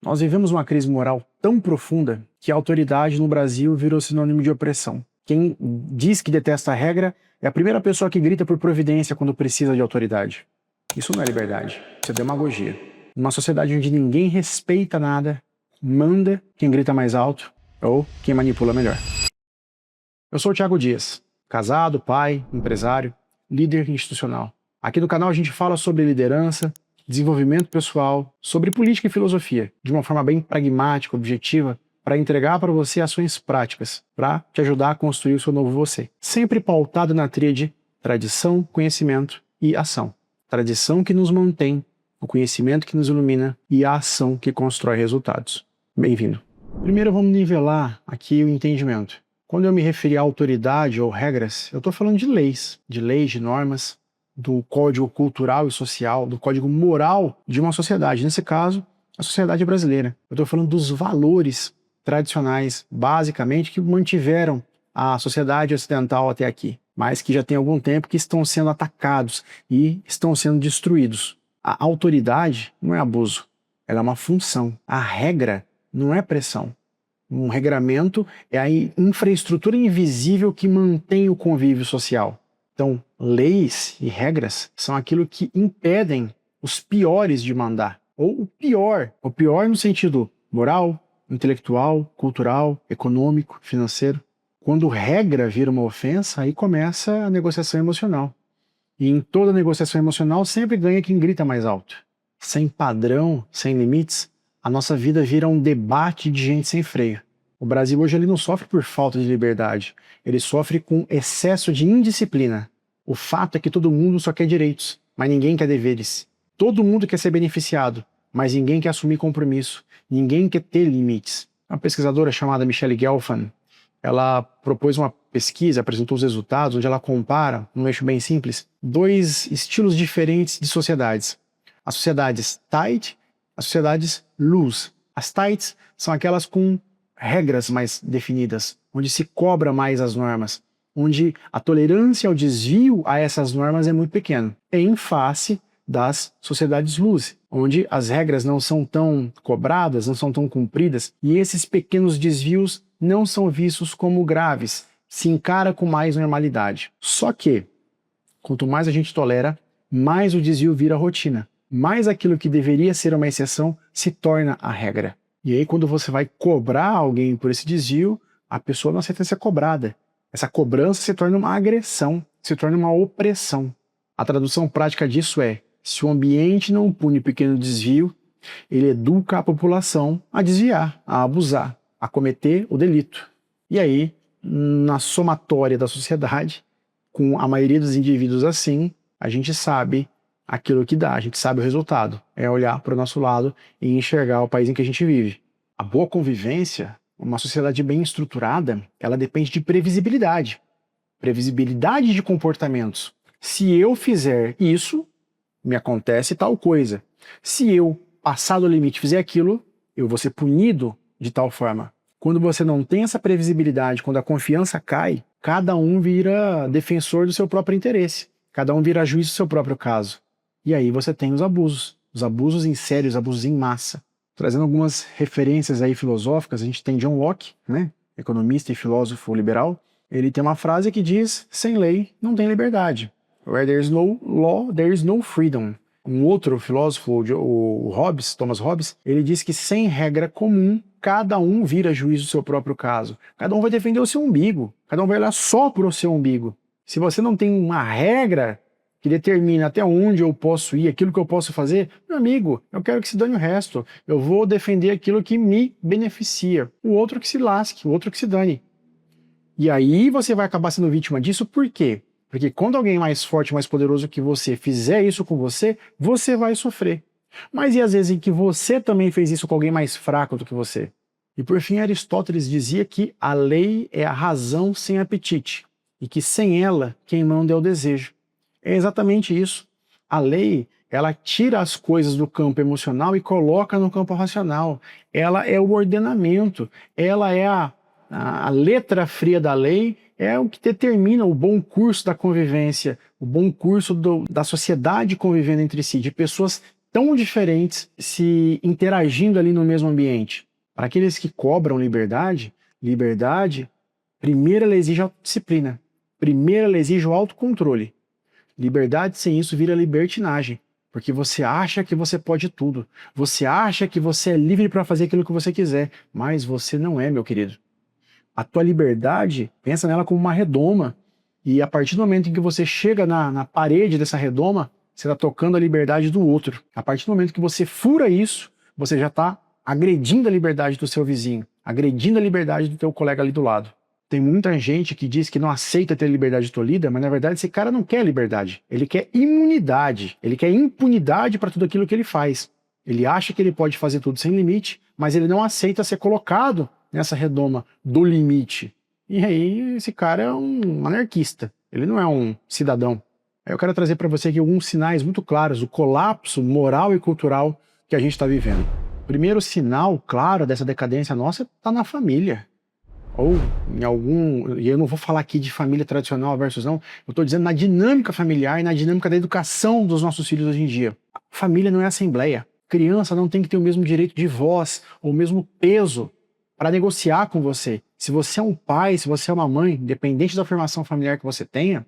Nós vivemos uma crise moral tão profunda que a autoridade no Brasil virou sinônimo de opressão. Quem diz que detesta a regra é a primeira pessoa que grita por providência quando precisa de autoridade. Isso não é liberdade, isso é demagogia. Numa sociedade onde ninguém respeita nada, manda quem grita mais alto ou quem manipula melhor. Eu sou o Thiago Dias, casado, pai, empresário, líder institucional. Aqui no canal a gente fala sobre liderança, desenvolvimento pessoal, sobre política e filosofia, de uma forma bem pragmática, objetiva, para entregar para você ações práticas, para te ajudar a construir o seu novo você. Sempre pautado na tríade tradição, conhecimento e ação. Tradição que nos mantém, o conhecimento que nos ilumina e a ação que constrói resultados. Bem-vindo. Primeiro vamos nivelar aqui o entendimento. Quando eu me referi à autoridade ou regras, eu estou falando de leis, de normas, do código cultural e social, do código moral de uma sociedade, nesse caso, a sociedade brasileira. Eu estou falando dos valores tradicionais, basicamente, que mantiveram a sociedade ocidental até aqui, mas que já tem algum tempo que estão sendo atacados e estão sendo destruídos. A autoridade não é abuso, ela é uma função. A regra não é pressão. Um regramento é a infraestrutura invisível que mantém o convívio social. Então, leis e regras são aquilo que impedem os piores de mandar. Ou o pior no sentido moral, intelectual, cultural, econômico, financeiro. Quando regra vira uma ofensa, aí começa a negociação emocional. E em toda negociação emocional sempre ganha quem grita mais alto. Sem padrão, sem limites, a nossa vida vira um debate de gente sem freio. O Brasil hoje ele não sofre por falta de liberdade, ele sofre com excesso de indisciplina. O fato é que todo mundo só quer direitos, mas ninguém quer deveres. Todo mundo quer ser beneficiado, mas ninguém quer assumir compromisso, ninguém quer ter limites. Uma pesquisadora chamada Michelle Gelfand, ela propôs uma pesquisa, apresentou os resultados, onde ela compara, num eixo bem simples, dois estilos diferentes de sociedades. As sociedades tight, as sociedades loose. As tights são aquelas com regras mais definidas, onde se cobra mais as normas, onde a tolerância ao desvio a essas normas é muito pequena, em face das sociedades loose, onde as regras não são tão cobradas, não são tão cumpridas, e esses pequenos desvios não são vistos como graves, se encara com mais normalidade. Só que, quanto mais a gente tolera, mais o desvio vira rotina, mais aquilo que deveria ser uma exceção se torna a regra. E aí quando você vai cobrar alguém por esse desvio, a pessoa não aceita ser cobrada. Essa cobrança se torna uma agressão, se torna uma opressão. A tradução prática disso é, se o ambiente não pune pequeno desvio, ele educa a população a desviar, a abusar, a cometer o delito. E aí, na somatória da sociedade, com a maioria dos indivíduos assim, a gente sabe aquilo que dá, a gente sabe o resultado. É olhar para o nosso lado e enxergar o país em que a gente vive. A boa convivência, uma sociedade bem estruturada, ela depende de previsibilidade. Previsibilidade de comportamentos. Se eu fizer isso, me acontece tal coisa. Se eu passar do limite e fizer aquilo, eu vou ser punido de tal forma. Quando você não tem essa previsibilidade, quando a confiança cai, cada um vira defensor do seu próprio interesse. Cada um vira juiz do seu próprio caso. E aí você tem os abusos em série, os abusos em massa. Trazendo algumas referências aí filosóficas, a gente tem John Locke, né, economista e filósofo liberal. Ele tem uma frase que diz, sem lei não tem liberdade. Where there is no law, there is no freedom. Um outro filósofo, o Hobbes, Thomas Hobbes, ele diz que sem regra comum, cada um vira juiz do seu próprio caso. Cada um vai defender o seu umbigo, cada um vai olhar só para o seu umbigo. Se você não tem uma regra que determina até onde eu posso ir, aquilo que eu posso fazer, meu amigo, eu quero que se dane o resto. Eu vou defender aquilo que me beneficia. O outro que se lasque, o outro que se dane. E aí você vai acabar sendo vítima disso, por quê? Porque quando alguém mais forte, mais poderoso que você fizer isso com você, você vai sofrer. Mas e às vezes em que você também fez isso com alguém mais fraco do que você? E por fim, Aristóteles dizia que a lei é a razão sem apetite, e que sem ela, quem manda é o desejo. É exatamente isso. A lei, ela tira as coisas do campo emocional e coloca no campo racional. Ela é o ordenamento, ela é a letra fria da lei, é o que determina o bom curso da convivência, o bom curso da sociedade convivendo entre si, de pessoas tão diferentes se interagindo ali no mesmo ambiente. Para aqueles que cobram liberdade, primeiro ela exige autodisciplina, primeiro ela exige o autocontrole. Liberdade sem isso vira libertinagem, porque você acha que você pode tudo, você acha que você é livre para fazer aquilo que você quiser, mas você não é, meu querido. A tua liberdade, pensa nela como uma redoma, e a partir do momento em que você chega na parede dessa redoma, você está tocando a liberdade do outro. A partir do momento que você fura isso, você já está agredindo a liberdade do seu vizinho, agredindo a liberdade do teu colega ali do lado. Tem muita gente que diz que não aceita ter liberdade tolhida, mas na verdade esse cara não quer liberdade. Ele quer imunidade, ele quer impunidade para tudo aquilo que ele faz. Ele acha que ele pode fazer tudo sem limite, mas ele não aceita ser colocado nessa redoma do limite. E aí esse cara é um anarquista, ele não é um cidadão. Aí eu quero trazer para você aqui alguns sinais muito claros do colapso moral e cultural que a gente está vivendo. O primeiro sinal claro dessa decadência nossa está na família. Ou em algum, e eu não vou falar aqui de família tradicional versus não, eu estou dizendo na dinâmica familiar e na dinâmica da educação dos nossos filhos hoje em dia. Família não é assembleia. Criança não tem que ter o mesmo direito de voz ou o mesmo peso para negociar com você. Se você é um pai, se você é uma mãe, independente da formação familiar que você tenha,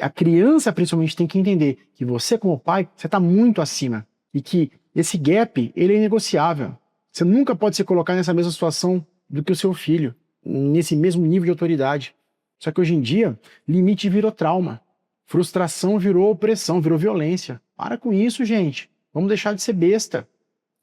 a criança principalmente tem que entender que você como pai, você está muito acima e que esse gap, ele é inegociável. Você nunca pode se colocar nessa mesma situação do que o seu filho, nesse mesmo nível de autoridade. Só que hoje em dia, limite virou trauma, frustração virou opressão, virou violência. Para com isso, gente. Vamos deixar de ser besta.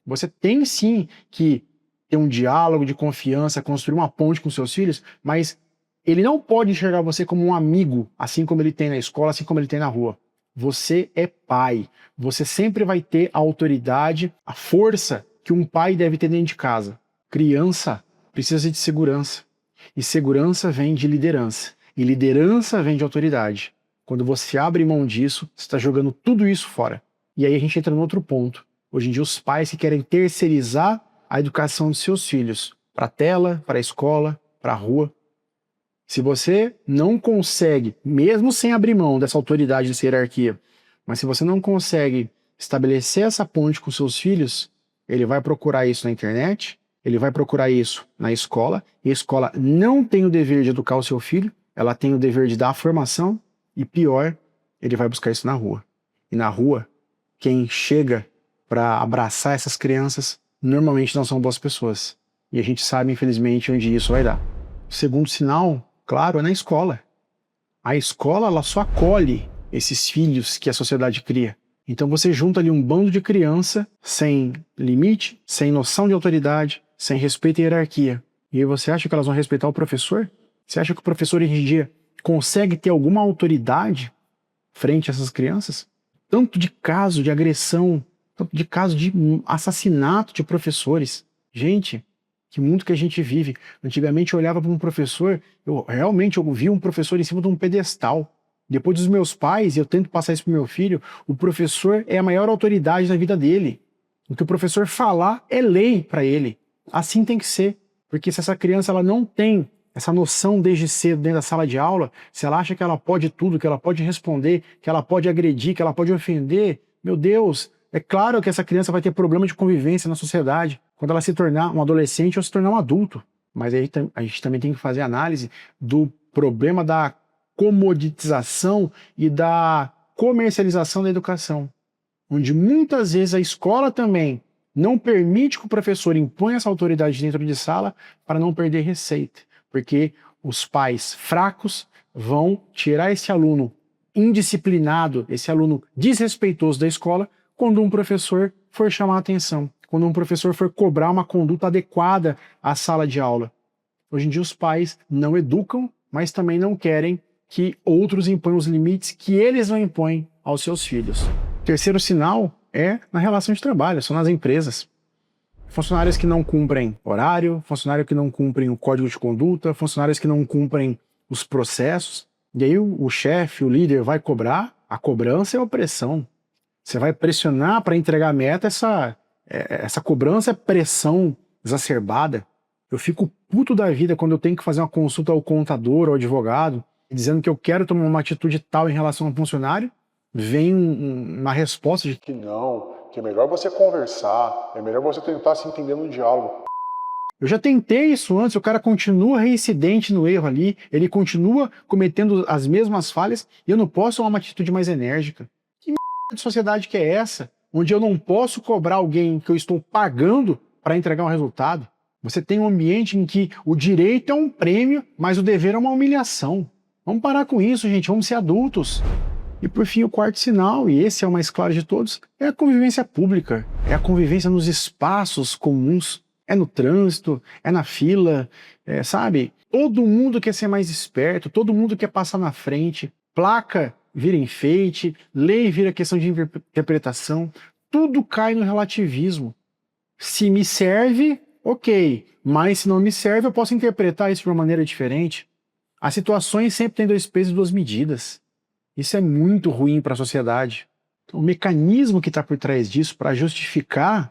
Você tem sim que ter um diálogo de confiança, construir uma ponte com seus filhos, mas ele não pode enxergar você como um amigo, assim como ele tem na escola, assim como ele tem na rua. Você é pai. Você sempre vai ter a autoridade, a força que um pai deve ter dentro de casa. Criança precisa de segurança. E segurança vem de liderança. E liderança vem de autoridade. Quando você abre mão disso, você está jogando tudo isso fora. E aí a gente entra no outro ponto. Hoje em dia os pais que querem terceirizar a educação dos seus filhos para a tela, para a escola, para a rua. Se você não consegue, mesmo sem abrir mão dessa autoridade, dessa hierarquia, mas se você não consegue estabelecer essa ponte com seus filhos, ele vai procurar isso na internet, ele vai procurar isso na escola, e a escola não tem o dever de educar o seu filho, ela tem o dever de dar a formação, e pior, ele vai buscar isso na rua. E na rua, quem chega para abraçar essas crianças, normalmente não são boas pessoas. E a gente sabe, infelizmente, onde isso vai dar. O segundo sinal, claro, é na escola. A escola, ela só acolhe esses filhos que a sociedade cria. Então você junta ali um bando de criança sem limite, sem noção de autoridade, sem respeito e hierarquia. E aí você acha que elas vão respeitar o professor? Você acha que o professor hoje em dia consegue ter alguma autoridade frente a essas crianças? Tanto de caso de agressão, tanto de caso de assassinato de professores. Gente, que mundo que a gente vive. Antigamente eu olhava para um professor, eu via um professor em cima de um pedestal. Depois dos meus pais, e eu tento passar isso para o meu filho, o professor é a maior autoridade na vida dele. O que o professor falar é lei para ele. Assim tem que ser. Porque se essa criança ela não tem essa noção desde cedo dentro da sala de aula, se ela acha que ela pode tudo, que ela pode responder, que ela pode agredir, que ela pode ofender, meu Deus, é claro que essa criança vai ter problema de convivência na sociedade quando ela se tornar um adolescente ou se tornar um adulto. Mas aí a gente também tem que fazer análise do problema da comoditização e da comercialização da educação, onde muitas vezes a escola também não permite que o professor imponha essa autoridade dentro de sala para não perder receita, porque os pais fracos vão tirar esse aluno indisciplinado, esse aluno desrespeitoso da escola, quando um professor for chamar a atenção, quando um professor for cobrar uma conduta adequada à sala de aula. Hoje em dia os pais não educam, mas também não querem que outros imponham os limites que eles não impõem aos seus filhos. O terceiro sinal é na relação de trabalho, são nas empresas. Funcionários que não cumprem horário, funcionários que não cumprem o código de conduta, funcionários que não cumprem os processos. E aí o chefe, o líder vai cobrar, a cobrança é opressão. Você vai pressionar para entregar a meta, essa cobrança é pressão exacerbada. Eu fico puto da vida quando eu tenho que fazer uma consulta ao contador, ao advogado, dizendo que eu quero tomar uma atitude tal em relação ao funcionário, vem uma resposta de que não, Que é melhor você conversar, é melhor você tentar se entender no diálogo. Eu já tentei isso antes, o cara continua reincidente no erro ali, ele continua cometendo as mesmas falhas e eu não posso tomar uma atitude mais enérgica. Que merda de sociedade que é essa? Onde eu não posso cobrar alguém que eu estou pagando para entregar um resultado? Você tem um ambiente em que o direito é um prêmio, mas o dever é uma humilhação. Vamos parar com isso, gente, vamos ser adultos. E por fim, o quarto sinal, e esse é o mais claro de todos, é a convivência pública, é a convivência nos espaços comuns. É no trânsito, é na fila, sabe? Todo mundo quer ser mais esperto, todo mundo quer passar na frente. Placa vira enfeite, lei vira questão de interpretação. Tudo cai no relativismo. Se me serve, ok. Mas se não me serve, eu posso interpretar isso de uma maneira diferente. As situações sempre têm dois pesos e duas medidas. Isso é muito ruim para a sociedade. O mecanismo que está por trás disso para justificar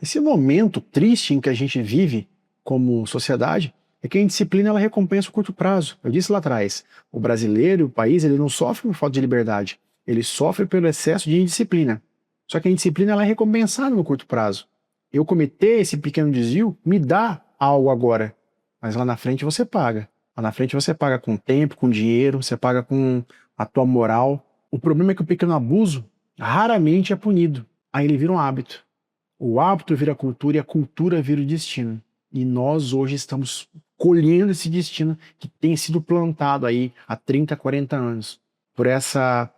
esse momento triste em que a gente vive como sociedade é que a indisciplina ela recompensa o curto prazo. Eu disse lá atrás, o brasileiro, o país, ele não sofre por falta de liberdade, ele sofre pelo excesso de indisciplina. Só que a indisciplina ela é recompensada no curto prazo. Eu cometer esse pequeno desvio me dá algo agora, mas lá na frente você paga. Lá na frente você paga com tempo, com dinheiro, você paga com a tua moral. O problema é que o pequeno abuso raramente é punido. Aí ele vira um hábito. O hábito vira cultura e a cultura vira o destino. E nós hoje estamos colhendo esse destino que tem sido plantado aí há 30, 40 anos. Por essa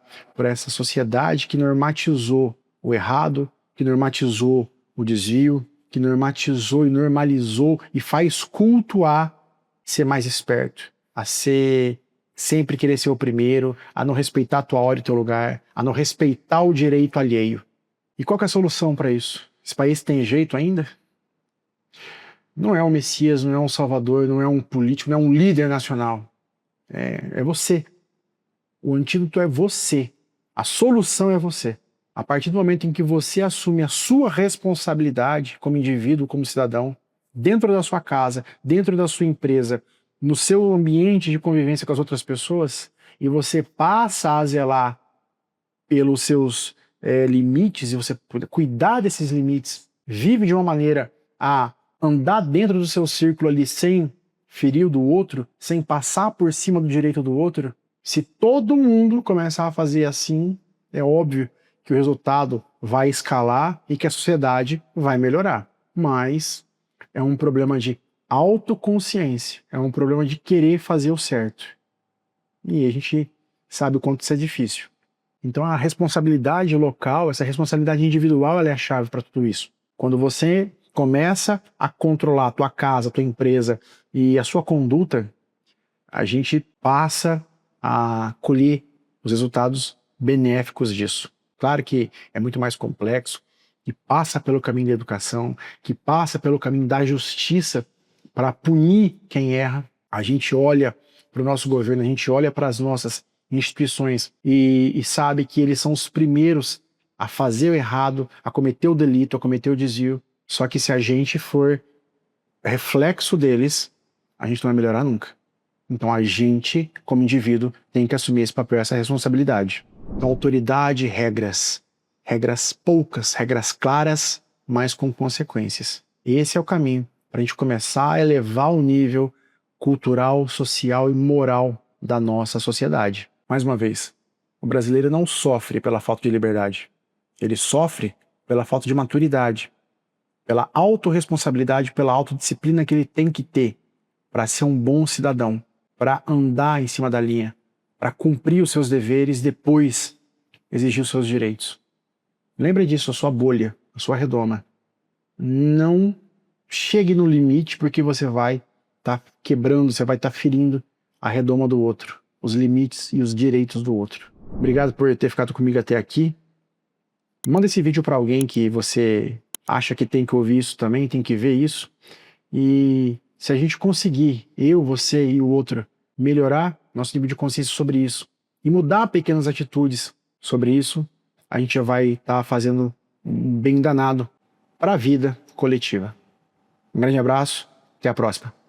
sociedade que normatizou o errado, que normatizou o desvio, que normatizou e normalizou e faz culto a ser mais esperto, a sempre querer ser o primeiro, a não respeitar a tua hora e teu lugar, a não respeitar o direito alheio. E qual que é a solução para isso? Esse país tem jeito ainda? Não é um Messias, não é um Salvador, não é um político, não é um líder nacional. É você. O antídoto é você. A solução é você. A partir do momento em que você assume a sua responsabilidade como indivíduo, como cidadão, dentro da sua casa, dentro da sua empresa, no seu ambiente de convivência com as outras pessoas, e você passa a zelar pelos seus limites, e você cuidar desses limites, vive de uma maneira a andar dentro do seu círculo ali sem ferir o do outro, sem passar por cima do direito do outro, se todo mundo começar a fazer assim, é óbvio que o resultado vai escalar e que a sociedade vai melhorar. Mas é um problema de autoconsciência, é um problema de querer fazer o certo. E a gente sabe o quanto isso é difícil. Então a responsabilidade local, essa responsabilidade individual, ela é a chave para tudo isso. Quando você começa a controlar a tua casa, a tua empresa e a sua conduta, a gente passa a colher os resultados benéficos disso. Claro que é muito mais complexo, que passa pelo caminho da educação, que passa pelo caminho da justiça para punir quem erra. A gente olha para o nosso governo, a gente olha para as nossas instituições e sabe que eles são os primeiros a fazer o errado, a cometer o delito, a cometer o desvio. Só que se a gente for reflexo deles, a gente não vai melhorar nunca. Então a gente, como indivíduo, tem que assumir esse papel, essa responsabilidade. Então autoridade, regras. Regras poucas, regras claras, mas com consequências. Esse é o caminho para a gente começar a elevar o nível cultural, social e moral da nossa sociedade. Mais uma vez, o brasileiro não sofre pela falta de liberdade. Ele sofre pela falta de maturidade, pela autorresponsabilidade, pela autodisciplina que ele tem que ter para ser um bom cidadão, para andar em cima da linha, para cumprir os seus deveres e depois exigir os seus direitos. Lembre disso, a sua bolha, a sua redoma. Não chegue no limite porque você vai estar quebrando, você vai estar ferindo a redoma do outro, os limites e os direitos do outro. Obrigado por ter ficado comigo até aqui. Manda esse vídeo para alguém que você acha que tem que ouvir isso também, tem que ver isso. E se a gente conseguir, eu, você e o outro, melhorar nosso nível de consciência sobre isso e mudar pequenas atitudes sobre isso, a gente já vai estar fazendo um bem danado para a vida coletiva. Um grande abraço, até a próxima.